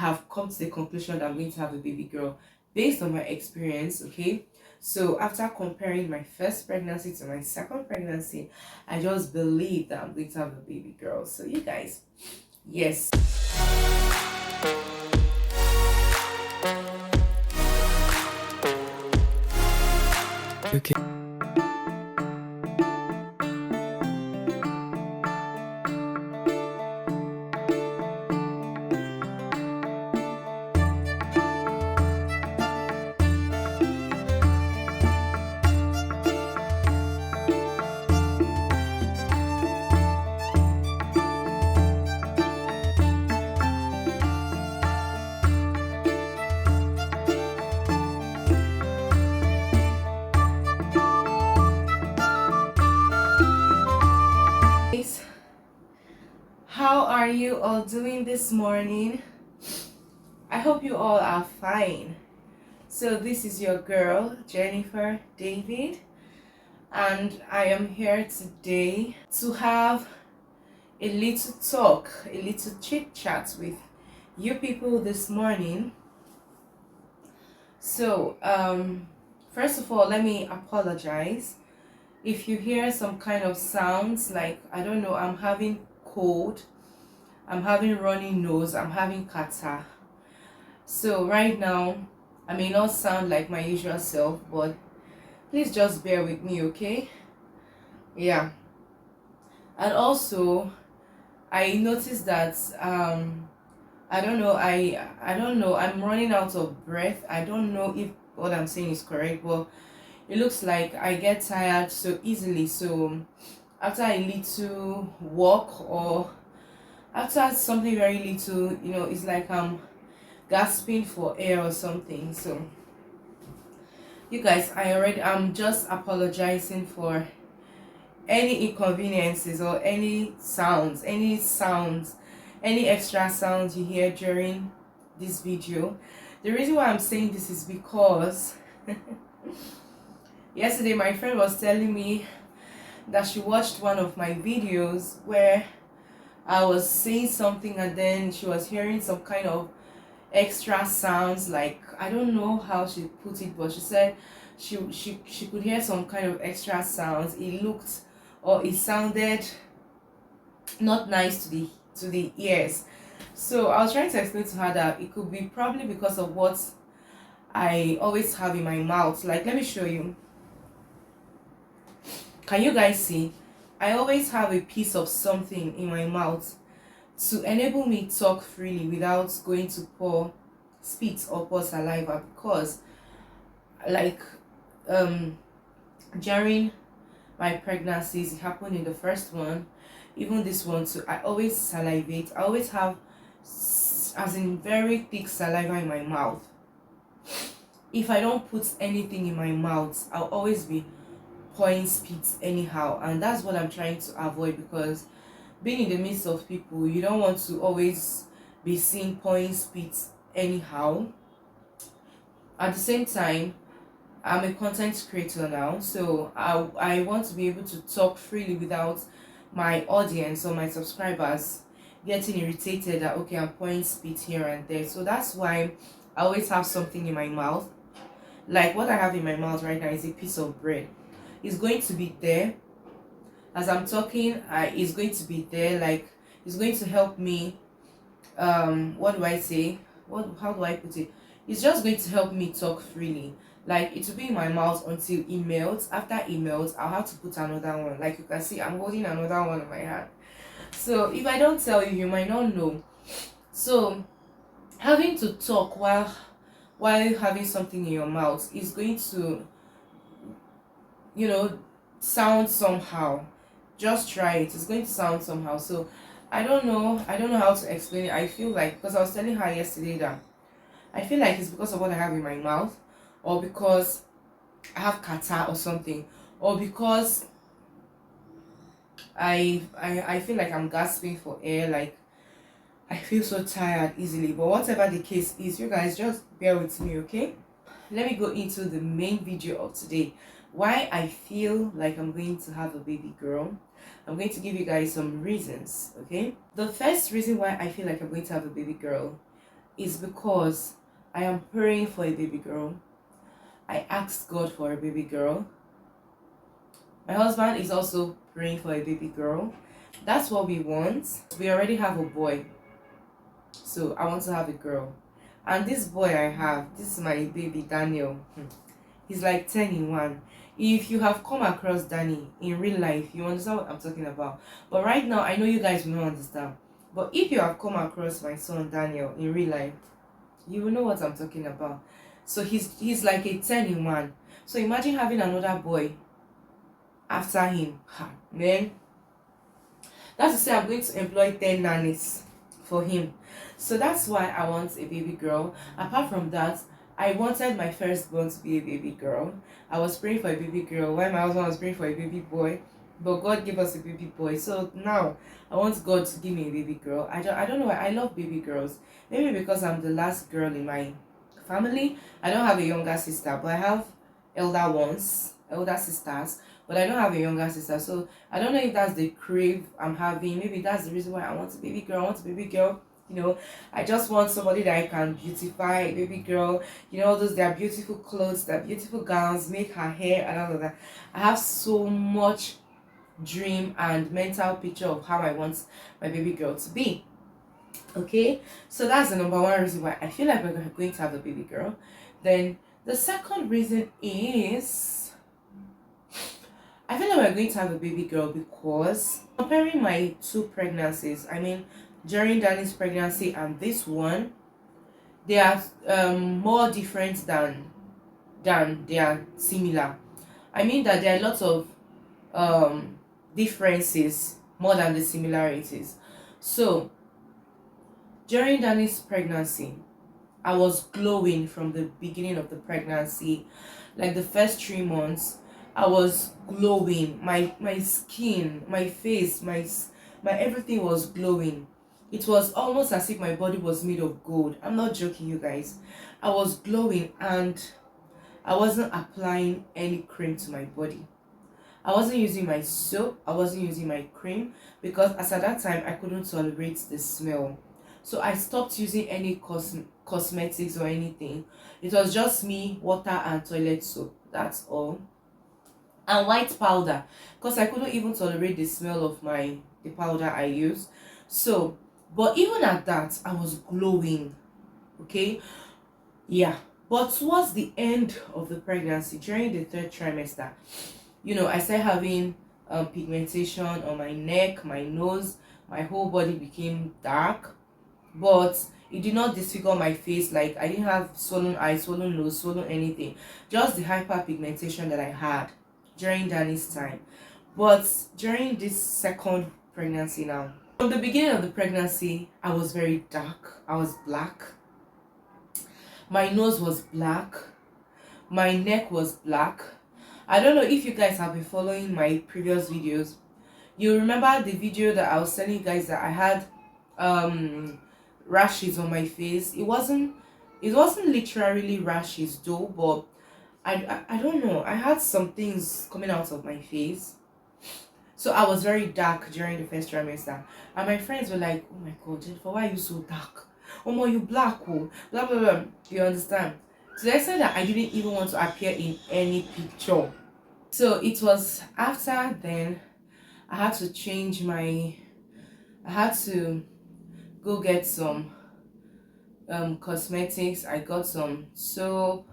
have come to the conclusion that I'm going to have a baby girl based on my experience. Okay, so after comparing my first pregnancy to my second pregnancy, I just believe that I'm going to have a baby girl. So you guys, yes. Okay. How are you all doing this morning? I hope you all are fine. So this is your girl Jenifa David, and I am here today to have a little talk, a little chit chat with you people this morning. So first of all, let me apologize if you hear some kind of sounds like, I don't know, I'm having cold, I'm having runny nose, I'm having catarrh. So right now I may not sound like my usual self, but please just bear with me, okay? Yeah. And also I noticed that I don't know, I don't know, I'm running out of breath. I don't know if what I'm saying is correct, but it looks like I get tired so easily. So after a little walk or after something very little, you know, it's like I'm gasping for air or something. So you guys, I'm just apologizing for any inconveniences or any extra sounds you hear during this video. The reason why I'm saying this is because yesterday my friend was telling me that she watched one of my videos where I was saying something and then she was hearing some kind of extra sounds, like I don't know how she put it, but she said she could hear some kind of extra sounds. It sounded not nice to the ears. So I was trying to explain to her that it could be probably because of what I always have in my mouth. Like, let me show you. Can you guys see? I always have a piece of something in my mouth to enable me talk freely without going to pour spit or pour saliva, because like during my pregnancies, it happened in the first one, even this one too, I always salivate. I always have as in very thick saliva in my mouth. If I don't put anything in my mouth, I'll always be pouring spit anyhow, and that's what I'm trying to avoid, because being in the midst of people, you don't want to always be seen pouring spit anyhow. At the same time, I'm a content creator now, so I want to be able to talk freely without my audience or my subscribers getting irritated that, okay, I'm pouring spit here and there. So that's why I always have something in my mouth. Like what I have in my mouth right now is a piece of bread. It's going to be there as I'm talking. It's going to be there, like it's going to help me. What do I say? How do I put it? It's just going to help me talk freely. Like, it will be in my mouth until it melts. After it melts, I'll have to put another one. Like you can see, I'm holding another one in my hand. So if I don't tell you, you might not know. So having to talk while having something in your mouth is going to, you know, sound somehow. Just try it. It's going to sound somehow. So I don't know how to explain it. I feel like, because I was telling her yesterday that I feel like it's because of what I have in my mouth, or because I have catarrh or something, or because I feel like I'm gasping for air, like I feel so tired easily. But whatever the case is, you guys just bear with me, okay? Let me go into the main video of today. Why I feel like I'm going to have a baby girl. I'm going to give you guys some reasons, okay? The first reason why I feel like I'm going to have a baby girl is because I am praying for a baby girl. I asked God for a baby girl. My husband is also praying for a baby girl. That's what we want. We already have a boy, so I want to have a girl. And this boy I have, this is my baby Daniel. He's like 10 in 1. If you have come across Danny in real life, you understand what I'm talking about. But right now, I know you guys will not understand. But if you have come across my son Daniel in real life, you will know what I'm talking about. So he's like a 10 in 1. So imagine having another boy after him. Man, that's to say I'm going to employ 10 nannies for him. So that's why I want a baby girl. Apart from that, I wanted my firstborn to be a baby girl. I was praying for a baby girl while my husband was praying for a baby boy. But God gave us a baby boy. So now I want God to give me a baby girl. I don't know why I love baby girls. Maybe because I'm the last girl in my family. I don't have a younger sister, but I have elder sisters, but I don't have a younger sister. So I don't know if that's the crave I'm having. Maybe that's the reason why I want a baby girl. I want a baby girl. You know, I just want somebody that I can beautify, a baby girl. You know, those their beautiful clothes, their beautiful gowns, make her hair and all of that. I have so much dream and mental picture of how I want my baby girl to be. Okay, so that's the number one reason why I feel like we're going to have a baby girl. Then the second reason is I feel like we're going to have a baby girl because comparing my two pregnancies, I mean during Danny's pregnancy and this one, they are more different than they are similar. I mean that there are lots of differences more than the similarities. So during Danny's pregnancy, I was glowing from the beginning of the pregnancy. Like the first 3 months, I was glowing. My skin, my face, my everything was glowing. It was almost as if my body was made of gold. I'm not joking, you guys. I was glowing and I wasn't applying any cream to my body. I wasn't using my soap. I wasn't using my cream because as at that time I couldn't tolerate the smell. So I stopped using any cosmetics or anything. It was just me, water and toilet soap. That's all. And white powder because I couldn't even tolerate the smell of the powder I used. So, but even at that, I was glowing. Okay, yeah. But towards the end of the pregnancy, during the 3rd trimester, you know, I started having pigmentation on my neck, my nose, my whole body became dark. But it did not disfigure my face. Like I didn't have swollen eyes, swollen nose, swollen anything. Just the hyperpigmentation that I had during Danny's time. But during this second pregnancy now, from the beginning of the pregnancy, I was very dark. I was black. My nose was black. My neck was black. I don't know if you guys have been following my previous videos. You remember the video that I was telling you guys that I had rashes on my face. It wasn't literally rashes though, but I don't know. I had some things coming out of my face. So I was very dark during the 1st trimester. And my friends were like, oh my god, Jennifer, why are you so dark? Oh my, you black, oh, blah blah blah. You understand? So they said that I didn't even want to appear in any picture. So it was after then I had to change I had to go get some cosmetics. I got some soap,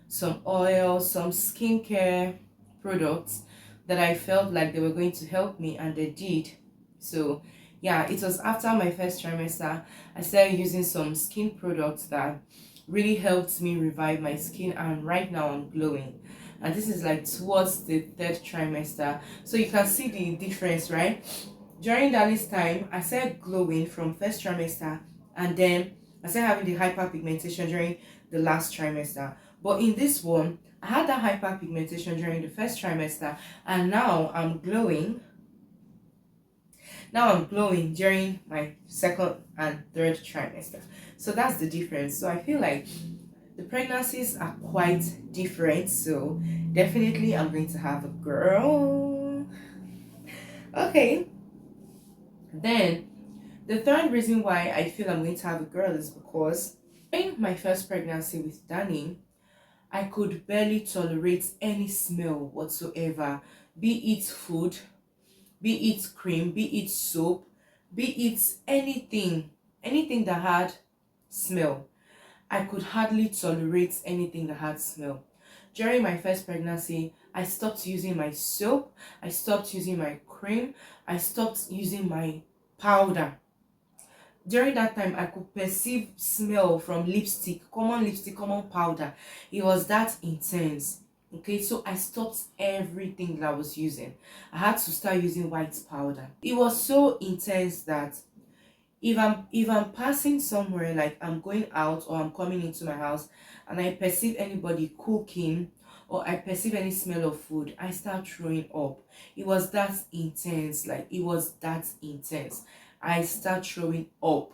some oil, some skincare products that I felt like they were going to help me, and they did. So yeah, it was after my 1st trimester I started using some skin products that really helped me revive my skin, and right now I'm glowing. And this is like towards the 3rd trimester, so you can see the difference, right? During Danny's time, I started glowing from 1st trimester, and then I started having the hyperpigmentation during the last trimester. But in this one, I had that hyperpigmentation during the 1st trimester, and now I'm glowing. Now I'm glowing during my 2nd and 3rd trimester. So that's the difference. So I feel like the pregnancies are quite different. So definitely I'm going to have a girl. Okay. Then the third reason why I feel I'm going to have a girl is because In my first pregnancy with Danny, I could barely tolerate any smell whatsoever, be it food, be it cream, be it soap, be it anything that had smell. I could hardly tolerate anything that had smell. During my first pregnancy, I stopped using my soap, I stopped using my cream, I stopped using my powder. During that time, I could perceive smell from lipstick, common powder. It was that intense. Okay, so I stopped everything that I was using. I had to start using white powder. It was so intense that if I'm passing somewhere, like I'm going out or I'm coming into my house, and I perceive anybody cooking or I perceive any smell of food, I start throwing up. It was that intense. Like it was that intense. I start throwing up.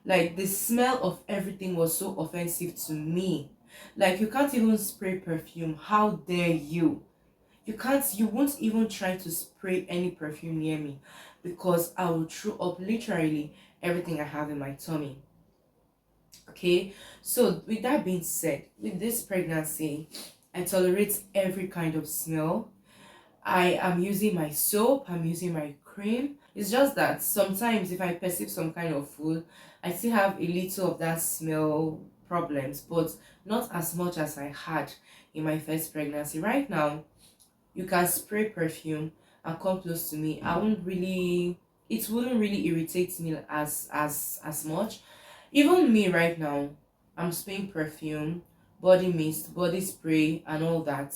Like the smell of everything was so offensive to me. Like you can't even spray perfume. How dare you? You won't even try to spray any perfume near me, because I will throw up literally everything I have in my tummy. Okay, so with that being said, with this pregnancy, I tolerate every kind of smell. I am using my soap, I'm using my cream. It's just that sometimes if I perceive some kind of food, I still have a little of that smell problems, but not as much as I had in my first pregnancy. Right now, you can spray perfume and come close to me. It wouldn't really irritate me as much. Even me right now, I'm spraying perfume, body mist, body spray, and all that.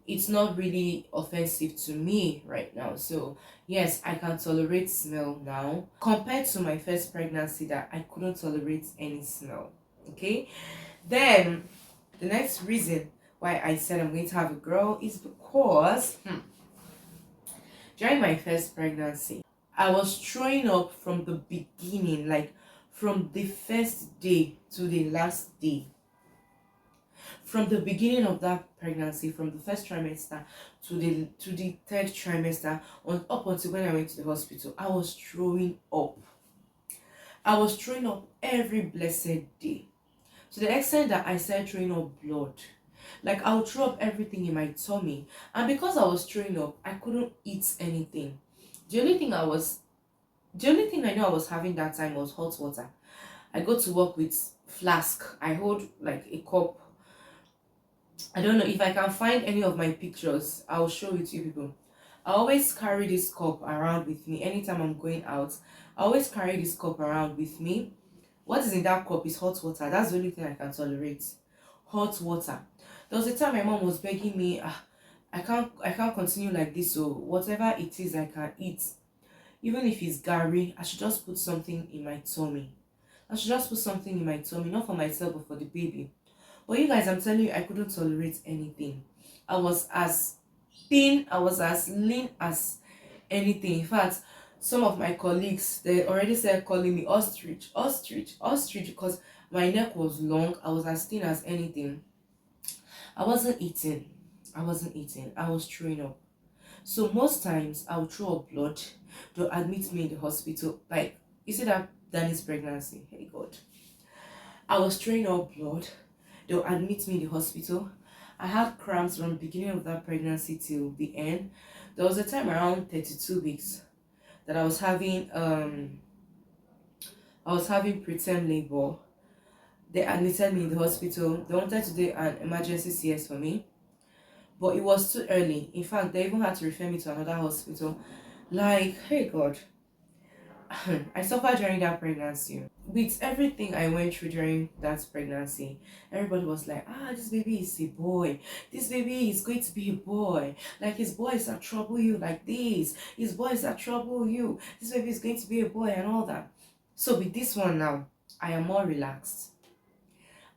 It's not really offensive to me right now. So yes, I can tolerate smell now compared to my first pregnancy that I couldn't tolerate any smell. Okay, then the next reason why I said I'm going to have a girl is because during my first pregnancy, I was throwing up from the beginning, like from the first day to the last day. From the beginning of that pregnancy, from the first trimester to the third trimester, on up until when I went to the hospital, I was throwing up. I was throwing up every blessed day. To the extent that I started throwing up blood. Like I would throw up everything in my tummy. And because I was throwing up, I couldn't eat anything. The only thing I was the only thing I know I was having that time was hot water. I go to work with flask. I hold like a cup. I don't know if I can find any of my pictures. I'll show it to you people. I always carry this cup around with me anytime I'm going out. I always carry this cup around with me. What is in that cup is hot water. That's the only thing I can tolerate. Hot water. There was a time my mom was begging me, I can't continue like this, so whatever it is I can eat. Even if it's Gary, I should just put something in my tummy. I should just put something in my tummy, not for myself but for the baby. But you guys, I'm telling you, I couldn't tolerate anything. I was as thin, I was as lean as anything. In fact, some of my colleagues, they already started calling me ostrich, ostrich, ostrich, because my neck was long. I was as thin as anything. I wasn't eating. I wasn't eating. I was throwing up. So most times I would throw up blood. They'll admit me in the hospital. Like, you see that Danny's pregnancy. Hey God. I was throwing up blood. They'll admit me in the hospital. I had cramps from the beginning of that pregnancy till the end. There was a time around 32 weeks that I was having preterm labor. They admitted me in the hospital. They wanted to do an emergency CS for me, but it was too early. In fact, they even had to refer me to another hospital. Like, hey God. I suffered during that pregnancy. With everything I went through during that pregnancy, everybody was like, this baby is a boy. This baby is going to be a boy. Like, his boys that trouble you like this. His boys that trouble you. This baby is going to be a boy and all that. So with this one now, I am more relaxed.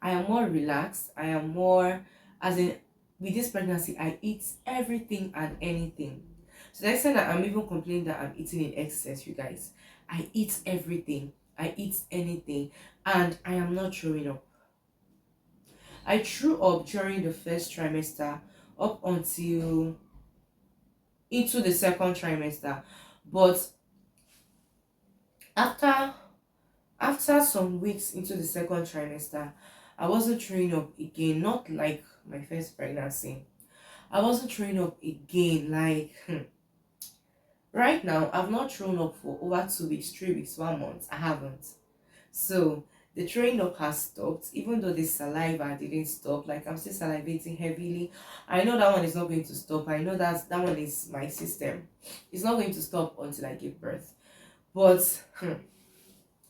I am more relaxed. I am more, as in, with this pregnancy, I eat everything and anything. So the extent that I'm even complaining that I'm eating in excess, you guys. I eat everything. I eat anything. And I am not throwing up. I threw up during the first trimester up until into the second trimester. But after After some weeks into the second trimester, I wasn't throwing up again, not like my first pregnancy. I wasn't throwing up again, like right now. I've not thrown up for over 2 weeks, 3 weeks, 1 month. I haven't. So the throwing up has stopped, even though the saliva didn't stop. Like, I'm still salivating heavily. I know that one is not going to stop. I know that one is my system. It's not going to stop until I give birth. But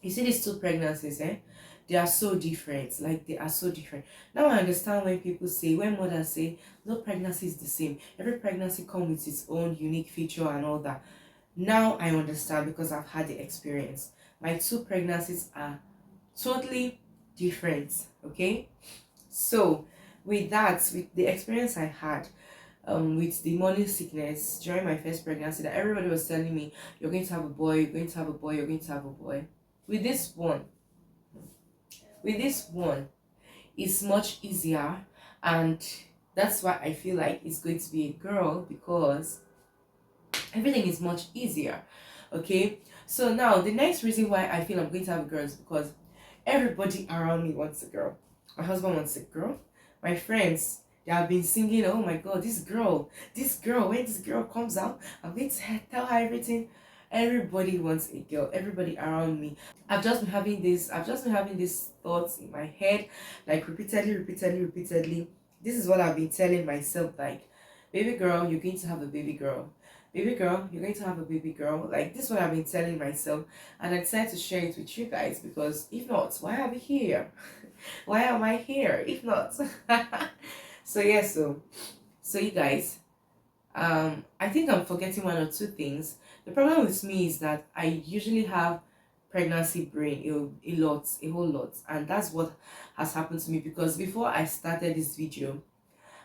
you see these two pregnancies, they are so different. Like, they are so different. Now I understand when people say, when mothers say no pregnancy is the same, every pregnancy comes with its own unique feature and all that. Now I understand, because I've had the experience. My two pregnancies are totally different. Okay, so with that, with the experience I had, with the morning sickness during my first pregnancy, that everybody was telling me, you're going to have a boy, you're going to have a boy, you're going to have a boy. With this one, it's much easier, and that's why I feel like it's going to be a girl, because everything is much easier. Okay, so now the next reason why I feel I'm going to have a girl is because everybody around me wants a girl. My husband wants a girl. My friends, they have been singing, oh my god, this girl, when this girl comes out, I'm going to tell her everything. Everybody wants a girl. Everybody around me. I've just been having these thoughts in my head, like repeatedly. This is what I've been telling myself, like, baby girl, you're going to have a baby girl. Baby girl, you're going to have a baby girl. Like, this is what I've been telling myself, and I decided to share it with you guys, because if not, why are we here? Why am I here if not? So yeah, so you guys, I think I'm forgetting one or two things. The problem with me is that I usually have pregnancy brain a whole lot, and that's what has happened to me, because before I started this video,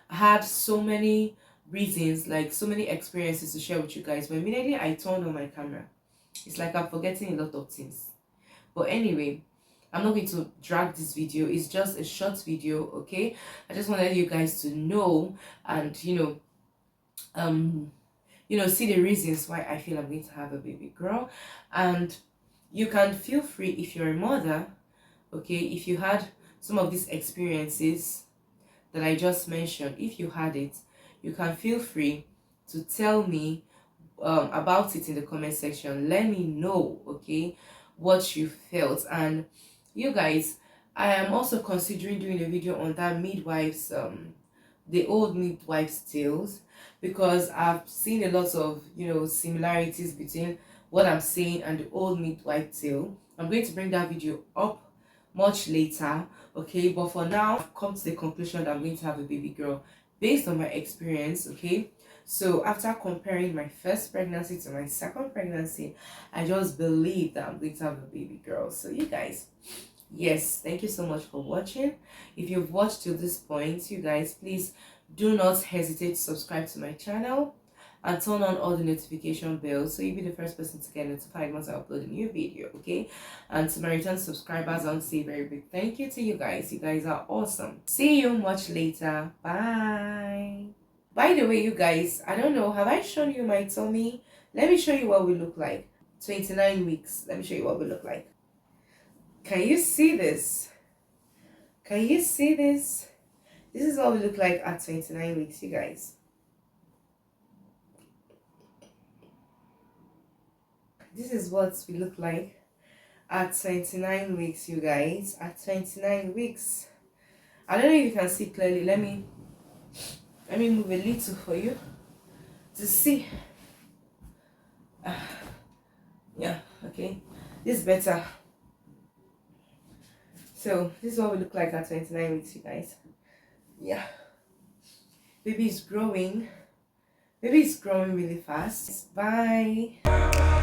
I had so many reasons, like so many experiences to share with you guys, but immediately I turned on my camera, it's like I'm forgetting a lot of things. But anyway, I'm not going to drag this video. It's just a short video, okay? I just wanted you guys to know, and see the reasons why I feel I'm going to have a baby girl. And you can feel free, if you're a mother, okay, if you had some of these experiences that I just mentioned, if you had it, you can feel free to tell me about it in the comment section. Let me know, okay, what you felt. And you guys, I am also considering doing a video on that midwives, the old midwives tales, because I've seen a lot of similarities between what I'm saying and the old midwife tale. I'm going to bring that video up much later, okay? But for now, I've come to the conclusion that I'm going to have a baby girl based on my experience, okay? So after comparing my first pregnancy to my second pregnancy, I just believe that I'm going to have a baby girl. So you guys, yes, thank you so much for watching. If you've watched till this point, you guys, please do not hesitate to subscribe to my channel and turn on all the notification bells so you'll be the first person to get notified once I upload a new video, okay? And to my return subscribers, I want to say a very big thank you to you guys. You guys are awesome. See you much later. Bye. By the way, you guys, I don't know, have I shown you my tummy? Let me show you what we look like. 29 weeks. Let me show you what we look like. Can you see this? Can you see this? This is what we look like at 29 weeks, you guys. This is what we look like at 29 weeks, you guys. At 29 weeks. I don't know if you can see clearly. Let me move a little for you to see. Yeah, okay. This is better. So this is what we look like at 29 weeks, you guys. Yeah. Baby is growing. Baby is growing really fast. Bye.